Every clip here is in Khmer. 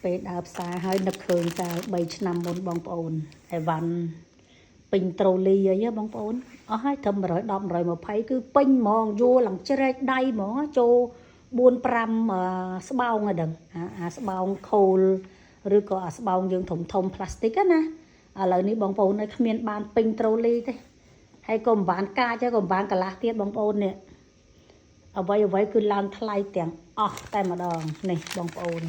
ពេលដើរផ្សារហើយនឹកឃើញកាល3ឆ្នាំមុនបងប្អូនអីវ៉ាន់ពេញត្រូលីអីបងប្អូនអស់ហើយត្រឹម110 120គឺពេញហ្មងយួរឡើងជ្រែកដៃហ្មងចូល4 5ស្បោងហ្នឹងអាស្បោងខូលឬក៏អាស្បោងយើងធំផ្លាស្ទិកណាឥឡូវនេះបងប្អូនឲ្យគ្មានបានពេញត្រូលីទេហើយក៏មិនបានកាចហើយក៏មិនបានកន្លះទៀតបងប្អូននេះអ្វីគឺឡើងថ្លៃទាំងអស់តែម្ដងនេះបងប្អូន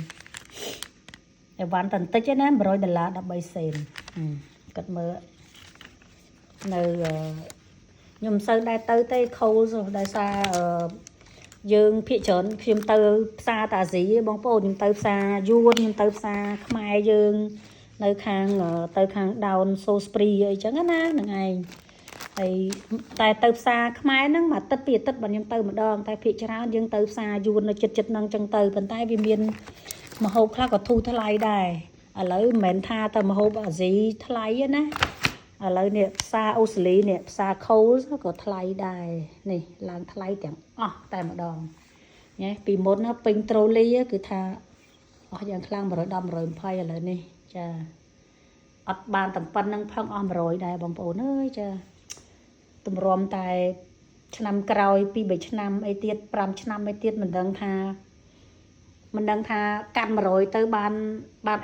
អីវ៉ាន់តន្តិចណា$100 13 សេនគាត់មើលនៅខ្ញុំសូវដែរទៅទេខូលដោយសារយើងភាគច្រើនខ្ញុំទៅផ្សារតាអាស៊ីបងប្អូនខ្ញុំទៅផ្សារយួនខ្ញុំទៅផ្សារខ្មែរយើងនៅខាងទៅខាងដោនសូស្ព្រីអីចឹងណាហ្នឹងឯងហើយតែទៅផ្សារខ្មែរហ្នឹងមួយអាទិត្យពីរអាទិត្យបើខ្ញុំទៅម្ដងតែភាគច្រើនយើងទៅផ្សារយួននៅចិត្តហ្នឹងចឹងទៅប៉ុន្តែវាមានម្ហូបខ្លះក៏ធូរថ្លៃដែរឥឡូវមិនមែនថាតែម្ហូបអាស៊ីថ្លៃទេណាឥឡូវនេះផ្សារអូស្ត្រាលីនេះផ្សារខូលក៏ថ្លៃដែរនេះឡើងថ្លៃទាំងអស់តែម្ដងញ៉េពីមុនពេញត្រូលីគឺថាអស់យ៉ាងខ្លាំង110 120ឥឡូវនេះចាអត់បានតែប៉ុណ្្នឹងផងអស់100ដែរបងប្អូនអើយចាទម្រាំតែឆ្នាំក្រោយ2 3ឆ្នាំអីទៀត5ឆ្នាំអីទៀតមិនដឹងថាកាន់100ទៅបាន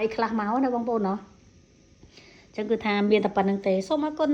អីខ្លះមកណាបងប្អូនណោះចឹងគឺថាមានតែប៉ុណ្្នឹងទេសូមអរគុណ